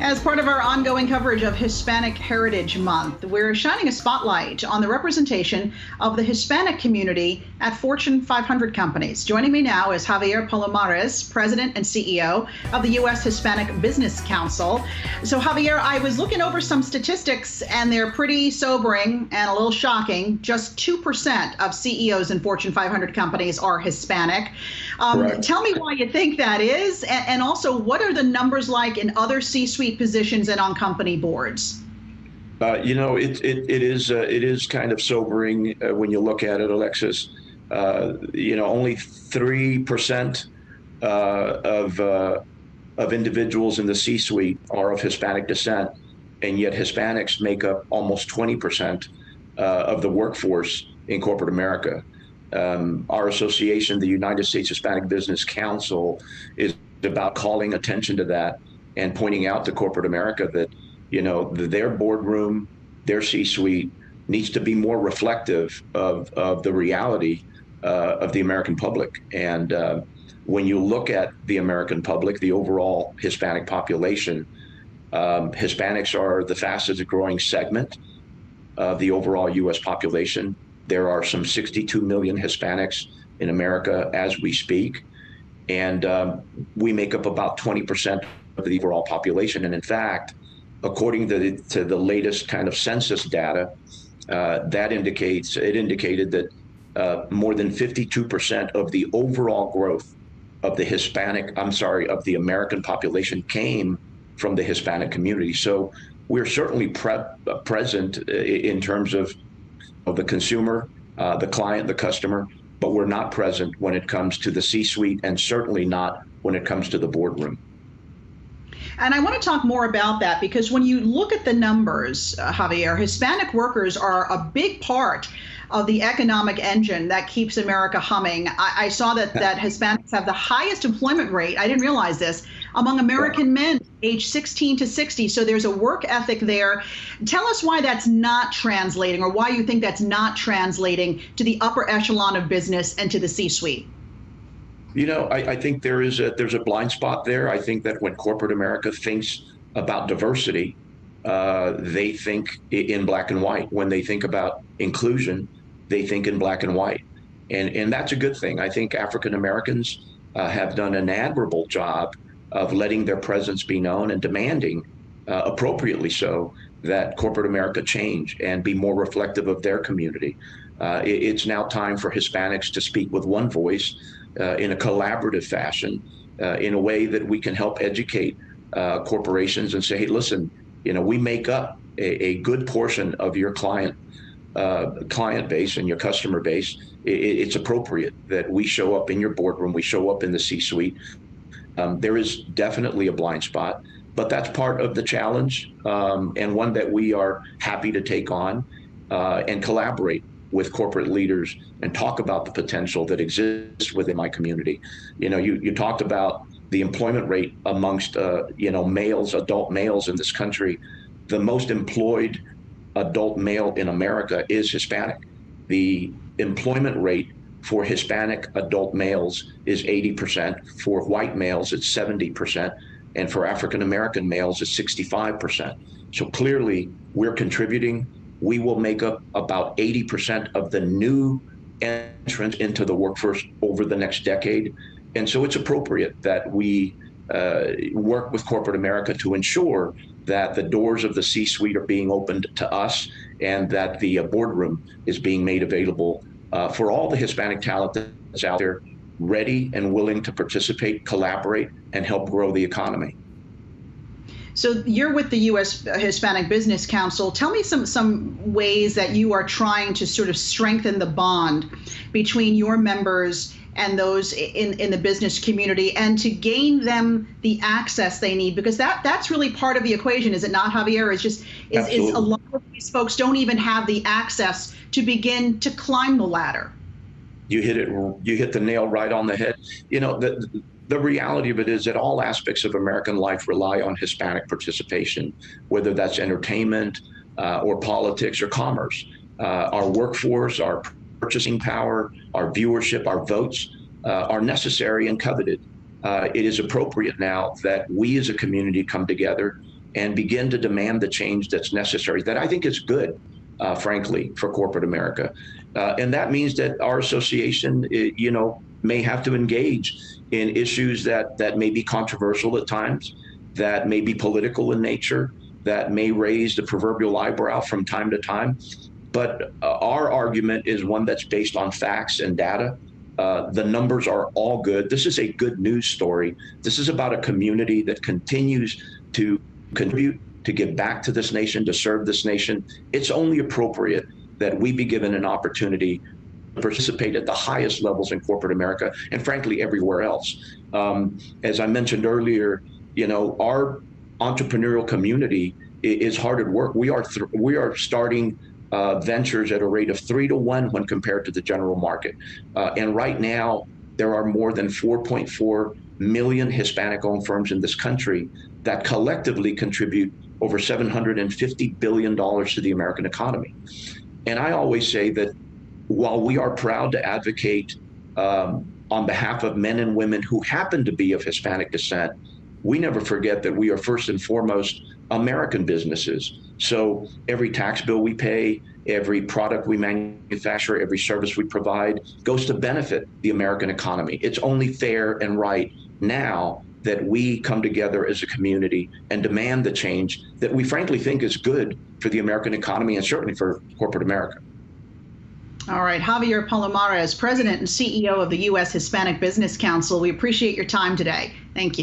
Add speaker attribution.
Speaker 1: As part of our ongoing coverage of Hispanic Heritage Month, we're shining a spotlight on the representation of the Hispanic community at Fortune 500 companies. Joining me now is Javier Palomarez, President and CEO of the US Hispanic Business Council. So Javier, I was looking over some statistics and they're pretty sobering and a little shocking. Just 2% of CEOs in Fortune 500 companies are Hispanic. Tell me why you think that is, and also what are the numbers like in other C-suite positions and on company boards?
Speaker 2: It is kind of sobering when you look at it, Alexis. Only 3% of individuals in the C-suite are of Hispanic descent, and yet Hispanics make up almost 20% of the workforce in corporate America. Our association, the United States Hispanic Business Council, is about calling attention to that and pointing out to corporate America that, their boardroom, their C-suite needs to be more reflective of the reality of the American public. And when you look at the American public, the overall Hispanic population, Hispanics are the fastest growing segment of the overall U.S. population. There are some 62 million Hispanics in America as we speak, and we make up about 20% of the overall population. And in fact, according to the latest kind of census data, it indicated that more than 52% of the overall growth of the American population came from the Hispanic community. So we're certainly present in terms of the consumer, the client, the customer, but we're not present when it comes to the C-suite, and certainly not when it comes to the boardroom.
Speaker 1: And I want to talk more about that, because when you look at the numbers, Javier, Hispanic workers are a big part of the economic engine that keeps America humming. I saw that Hispanics have the highest employment rate, I didn't realize this, among American men aged 16 to 60. So there's a work ethic there. Tell us why that's not translating, or why you think that's not translating to the upper echelon of business and to the C-suite.
Speaker 2: I think there's a blind spot there. I think that when corporate America thinks about diversity, they think in black and white. When they think about inclusion, they think in black and white. And that's a good thing. I think African Americans have done an admirable job of letting their presence be known and demanding, appropriately so, that corporate America change and be more reflective of their community. It's now time for Hispanics to speak with one voice in a collaborative fashion, in a way that we can help educate corporations and say, hey, listen, we make up a good portion of your client base and your customer base. It's appropriate that we show up in your boardroom, we show up in the C-suite. There is definitely a blind spot, but that's part of the challenge, and one that we are happy to take on and collaborate with corporate leaders and talk about the potential that exists within my community. You talked about the employment rate amongst males, adult males in this country. The most employed adult male in America is Hispanic. The employment rate for Hispanic adult males is 80%. For white males, it's 70%. And for African American males, it's 65%. So clearly, we're contributing. We will make up about 80% of the new entrants into the workforce over the next decade. And so it's appropriate that we work with corporate America to ensure that the doors of the C-suite are being opened to us, and that the boardroom is being made available for all the Hispanic talent that's out there, ready and willing to participate, collaborate, and help grow the economy.
Speaker 1: So you're with the US Hispanic Business Council. Tell me some ways that you are trying to sort of strengthen the bond between your members and those in the business community, and to gain them the access they need, because that's really part of the equation, is it not, Javier? Is a lot of these folks don't even have the access to begin to climb the ladder.
Speaker 2: You hit the nail right on the head. The reality of it is that all aspects of American life rely on Hispanic participation, whether that's entertainment or politics or commerce. Our workforce, our purchasing power, our viewership, our votes are necessary and coveted. It is appropriate now that we as a community come together and begin to demand the change that's necessary, that I think is good, frankly, for corporate America. And that means that our association, may have to engage in issues that may be controversial at times, that may be political in nature, that may raise the proverbial eyebrow from time to time. But our argument is one that's based on facts and data. The numbers are all good. This is a good news story. This is about a community that continues to contribute, to give back to this nation, to serve this nation. It's only appropriate that we be given an opportunity to participate at the highest levels in corporate America and frankly everywhere else. As I mentioned earlier, our entrepreneurial community is hard at work. We are starting ventures at a rate of 3 to 1 when compared to the general market. And right now, there are more than 4.4 million Hispanic-owned firms in this country that collectively contribute over $750 billion to the American economy. And I always say that while we are proud to advocate on behalf of men and women who happen to be of Hispanic descent, we never forget that we are first and foremost American businesses. So every tax bill we pay, every product we manufacture, every service we provide goes to benefit the American economy. It's only fair and right now that we come together as a community and demand the change that we frankly think is good for the American economy and certainly for corporate America.
Speaker 1: All right, Javier Palomarez, President and CEO of the US Hispanic Business Council. We appreciate your time today. Thank you.